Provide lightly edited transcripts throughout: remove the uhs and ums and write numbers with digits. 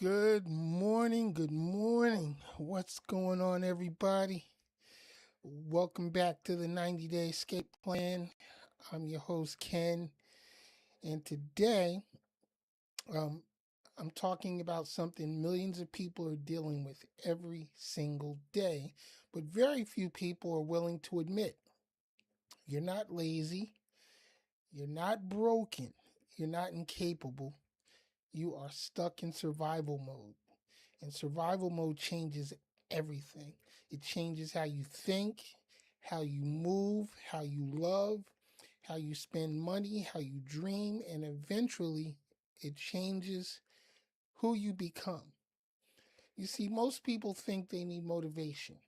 Good morning. Good morning. What's going on, everybody? Welcome back to the 90-Day Escape Plan. I'm your host, Ken, and today um, I'm talking about something millions of people are dealing with every single day, but very few people are willing to admit. You're not lazy, you're not broken, you're not incapable, you are stuck in survival mode. And survival mode changes everything. It changes how you think, how you move, how you love, how you spend money, how you dream, and eventually it changes who you become. You see, most people think they need motivation.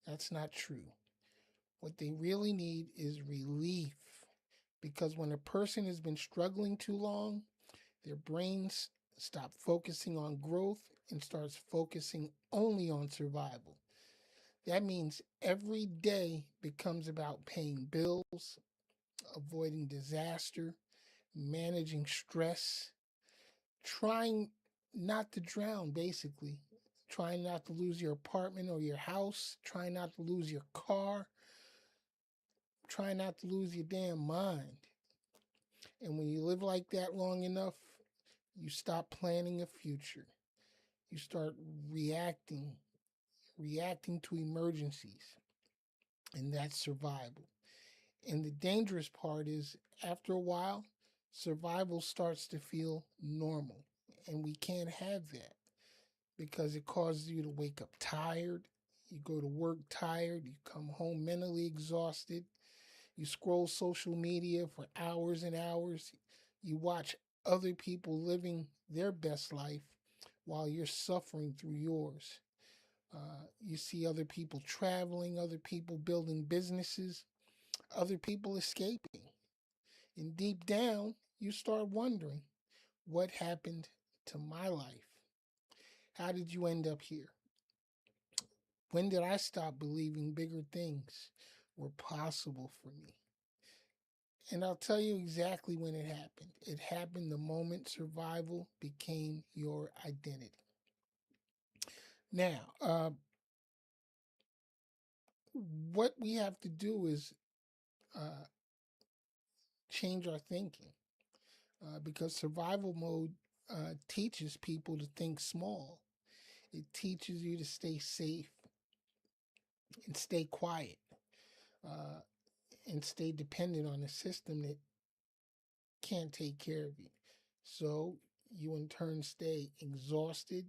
That's not true. What they really need is relief. Because when a person has been struggling too long, their brains stop focusing on growth and starts focusing only on survival. That means every day becomes about paying bills, avoiding disaster, managing stress, trying not to drown, basically. Trying not to lose your apartment or your house, trying not to lose your car, trying not to lose your damn mind. And when you live like that long enough, you stop planning a future. You start reacting to emergencies, and that's survival. And the dangerous part is, after a while, survival starts to feel normal, and we can't have that because it causes you to wake up tired. You go to work tired, you come home mentally exhausted, you scroll social media for hours and hours, you watch other people living their best life while you're suffering through yours. You see other people traveling, other people building businesses, other people escaping. And deep down, you start wondering, what happened to my life? How did you end up here? When did I stop believing bigger things were possible for me? And I'll tell you exactly when it happened. It happened the moment survival became your identity. Now, what we have to do is uh, change our thinking because survival mode teaches people to think small. It teaches you to stay safe and stay quiet uh, and stay dependent on a system that can't take care of you. So you in turn stay exhausted,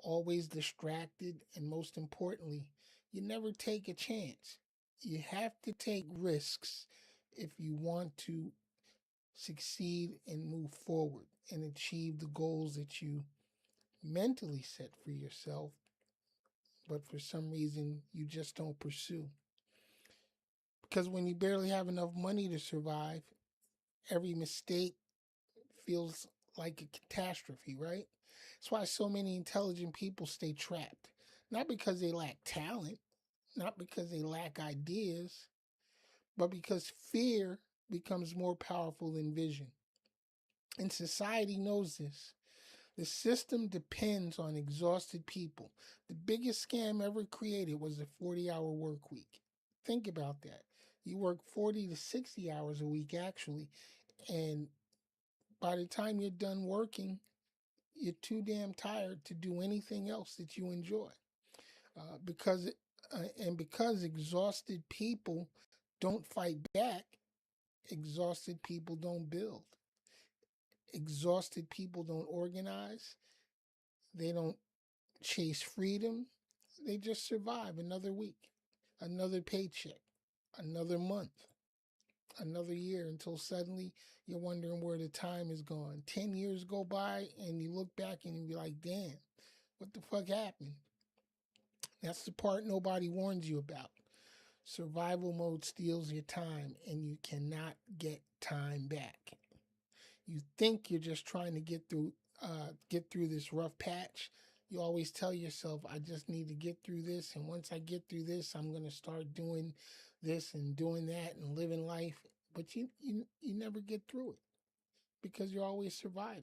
always distracted, and most importantly, you never take a chance. You have to take risks if you want to succeed and move forward and achieve the goals that you mentally set for yourself, but for some reason you just don't pursue. Because when you barely have enough money to survive, every mistake feels like a catastrophe, right? That's why so many intelligent people stay trapped. Not because they lack talent, not because they lack ideas, but because fear becomes more powerful than vision. And society knows this. The system depends on exhausted people. The biggest scam ever created was the 40-hour work week. Think about that. You work 40 to 60 hours a week, actually, and by the time you're done working, you're too damn tired to do anything else that you enjoy. Because exhausted people don't fight back, exhausted people don't build. Exhausted people don't organize. They don't chase freedom. They just survive another week, another paycheck, another month, another year until suddenly you're wondering where the time is gone. 10 years go by and you look back and you be like, damn, what the fuck happened? That's the part nobody warns you about. Survival mode steals your time and you cannot get time back. You think you're just trying to get through this rough patch. You always tell yourself, I just need to get through this, and once I get through this, I'm going to start doing this and doing that and living life. But you never get through it because you're always surviving.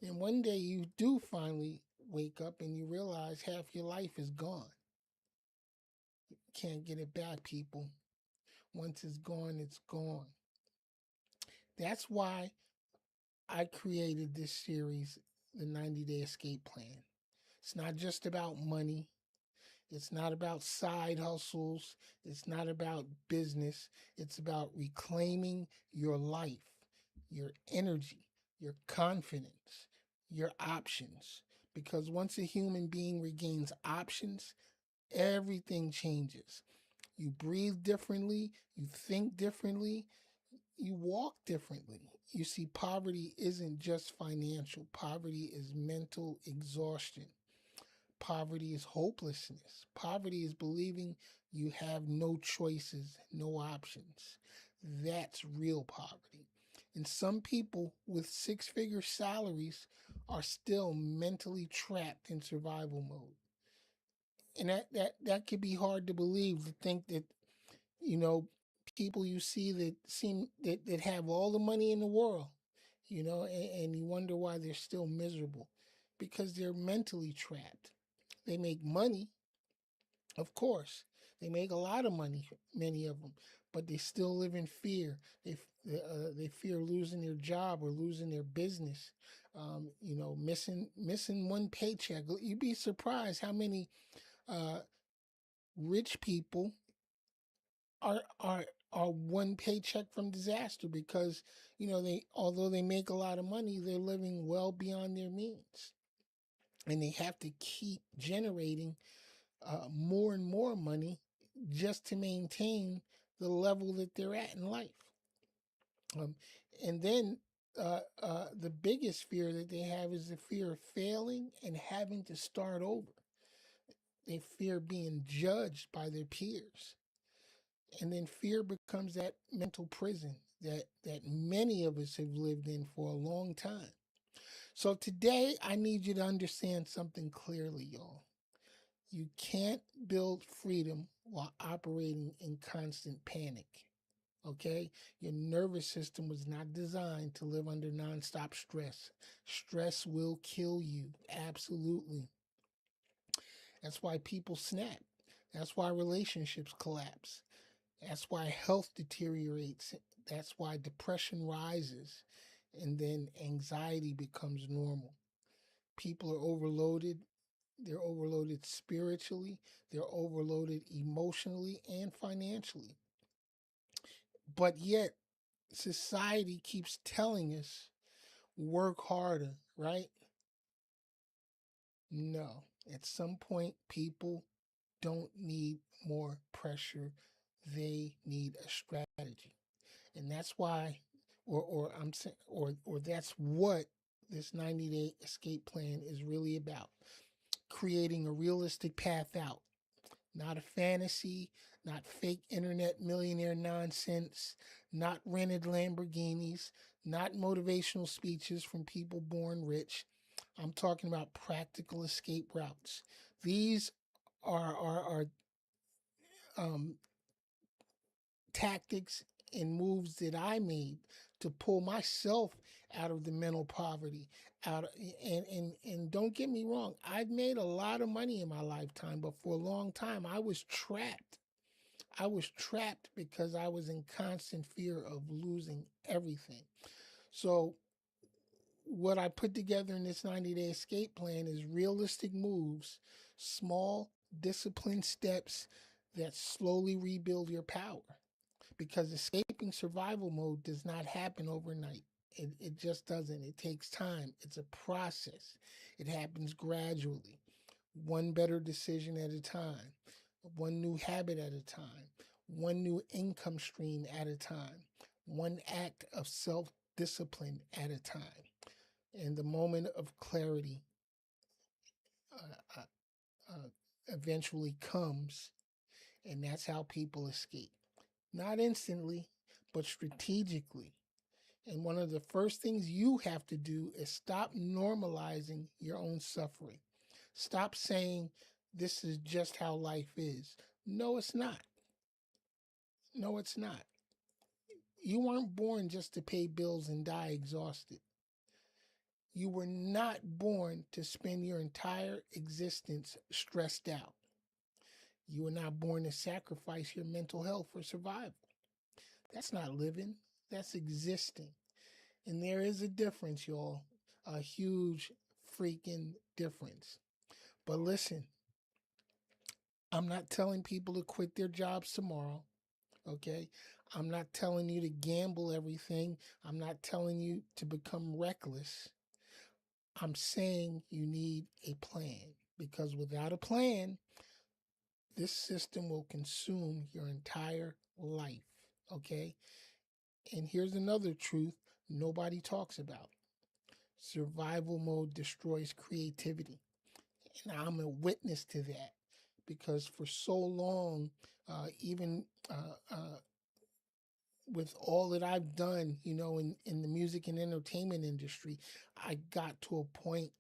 And one day you do finally wake up and you realize half your life is gone. Can't get it back, people. Once it's gone, it's gone. That's why I created this series, the 90-Day Escape Plan. It's not just about money. It's not about side hustles. It's not about business. It's about reclaiming your life, your energy, your confidence, your options. Because once a human being regains options, everything changes. You breathe differently, you think differently, you walk differently. You see, poverty isn't just financial, poverty is mental exhaustion. Poverty is hopelessness. Poverty is believing you have no choices, no options. That's real poverty. And some people with six-figure salaries are still mentally trapped in survival mode. And that could be hard to believe, to think that, you know, people you see that seem that have all the money in the world, and you wonder why they're still miserable, because they're mentally trapped. They make money, of course. They make a lot of money, many of them, but they still live in fear. They fear losing their job or losing their business. Missing one paycheck. You'd be surprised how many uh, rich people are are are one paycheck from disaster, because they, although they make a lot of money, they're living well beyond their means, and they have to keep generating more and more money just to maintain the level that they're at in life. Um, and then the biggest fear that they have is the fear of failing and having to start over. They fear being judged by their peers. And then fear becomes that mental prison that many of us have lived in for a long time. So today I need you to understand something clearly, y'all. You can't build freedom while operating in constant panic. Okay? Your nervous system was not designed to live under nonstop stress. Stress will kill you. Absolutely. That's why people snap. That's why relationships collapse. That's why health deteriorates. That's why depression rises. And then anxiety becomes normal. People are overloaded. They're overloaded spiritually, they're overloaded emotionally and financially. But yet, society keeps telling us work harder, right? No. At some point, people don't need more pressure, they need a strategy. And that's why, or I'm saying, or that's what this 90-day escape plan is really about: creating a realistic path out. Not a fantasy, not fake internet millionaire nonsense, not rented Lamborghinis, not motivational speeches from people born rich. I'm talking about practical escape routes. These are um, tactics and moves that I made to pull myself out of the mental poverty. Out of, and don't get me wrong, I've made a lot of money in my lifetime, but for a long time I was trapped. I was trapped because I was in constant fear of losing everything. So what I put together in this 90-day escape plan is realistic moves, small disciplined steps that slowly rebuild your power, because escaping survival mode does not happen overnight. It just doesn't. It takes time. It's a process. It happens gradually, one better decision at a time, one new habit at a time, one new income stream at a time, one act of self discipline at a time. And the moment of clarity uh, uh, eventually comes, and that's how people escape. Not instantly, but strategically. And one of the first things you have to do is stop normalizing your own suffering. Stop saying, this is just how life is. No, it's not. No, it's not. You weren't born just to pay bills and die exhausted. You were not born to spend your entire existence stressed out. You were not born to sacrifice your mental health for survival. That's not living, that's existing. And there is a difference, y'all. A huge freaking difference. But listen, I'm not telling people to quit their jobs tomorrow, okay? I'm not telling you to gamble everything. I'm not telling you to become reckless. I'm saying you need a plan because without a plan, this system will consume your entire life, okay? And here's another truth nobody talks about. Survival mode destroys creativity. And I'm a witness to that because for so long, even with all that I've done, in the music and entertainment industry, I got to a point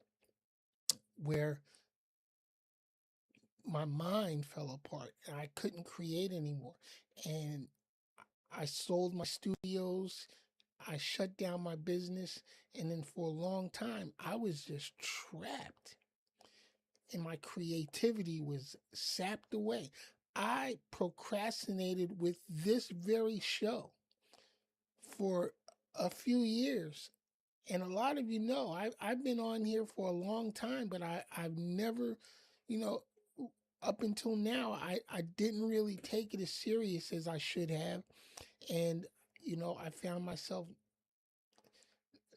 where my mind fell apart and I couldn't create anymore. And I sold my studios, I shut down my business, and then for a long time, I was just trapped and my creativity was sapped away. I procrastinated with this very show for a few years. And a lot of you know, I've been on here for a long time, but I've never, you know, up until now, I didn't really take it as serious as I should have. And, I found myself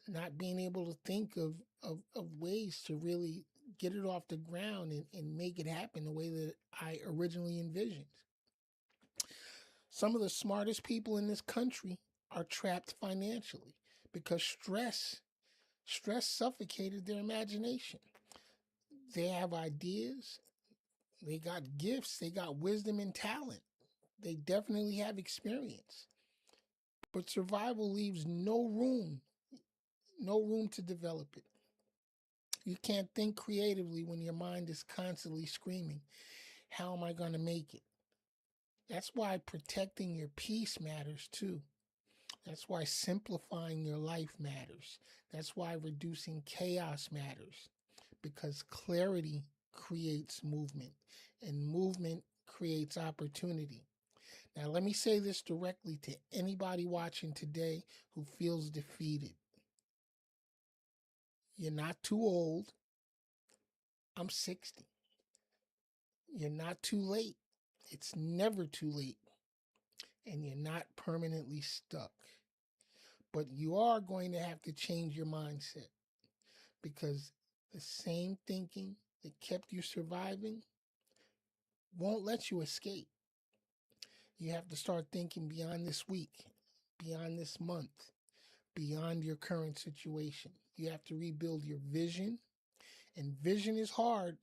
not being able to think of ways to really get it off the ground and make it happen the way that I originally envisioned. Some of the smartest people in this country are trapped financially because stress suffocated their imagination. They have ideas, they got gifts, they got wisdom and talent. They definitely have experience. But survival leaves no room to develop it. You can't think creatively when your mind is constantly screaming, how am I going to make it? That's why protecting your peace matters too. That's why simplifying your life matters. That's why reducing chaos matters. Because clarity creates movement, and movement creates opportunity. Now, let me say this directly to anybody watching today who feels defeated. You're not too old. I'm 60. You're not too late. It's never too late. And you're not permanently stuck. But you are going to have to change your mindset because the same thinking that kept you surviving won't let you escape. You have to start thinking beyond this week, beyond this month, beyond your current situation. You have to rebuild your vision. And vision is hard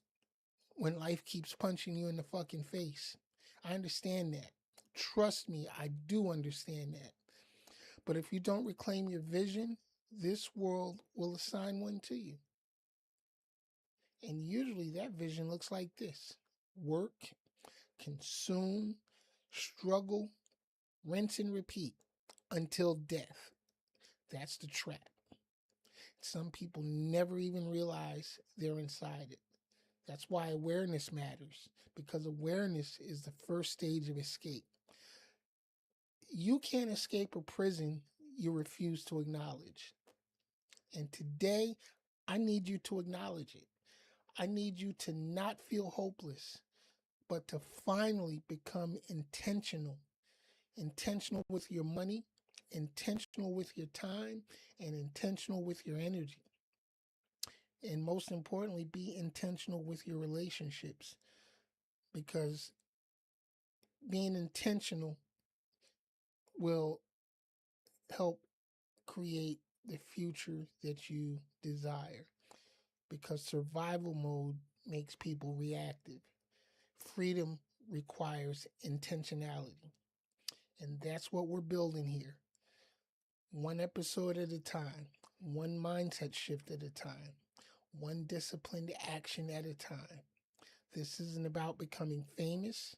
when life keeps punching you in the fucking face. I understand that. Trust me, I do understand that. But if you don't reclaim your vision, this world will assign one to you. And usually that vision looks like this: work, consume, struggle, rinse and repeat until death. That's the trap. Some people never even realize they're inside it. That's why awareness matters, because awareness is the first stage of escape. You can't escape a prison you refuse to acknowledge. And today, I need you to acknowledge it. I need you to not feel hopeless, but to finally become intentional. Intentional with your money, intentional with your time, and intentional with your energy. And most importantly, be intentional with your relationships because being intentional will help create the future that you desire because survival mode makes people reactive. Freedom requires intentionality. And that's what we're building here. One episode at a time, one mindset shift at a time, one disciplined action at a time. This isn't about becoming famous.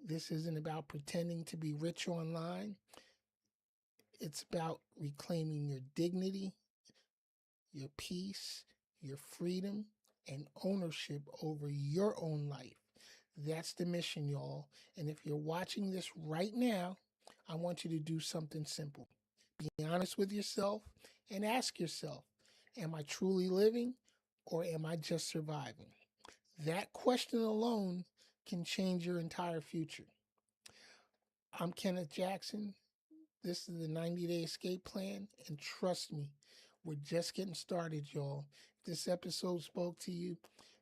This isn't about pretending to be rich online. It's about reclaiming your dignity, your peace, your freedom, and ownership over your own life. That's the mission, y'all. And if you're watching this right now, I want you to do something simple. Be honest with yourself and ask yourself, am I truly living or am I just surviving? That question alone can change your entire future. I'm Kenneth Jackson. This is the 90-Day Escape Plan, and trust me, we're just getting started, y'all. If this episode spoke to you,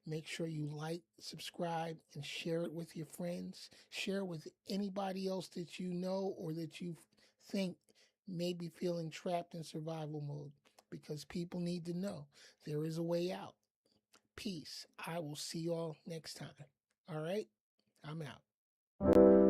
make sure you like, subscribe, and share it with your friends. Share it with anybody else that you know or that you think may be feeling trapped in survival mode, because people need to know there is a way out. Peace. I will see y'all next time. All right? I'm out.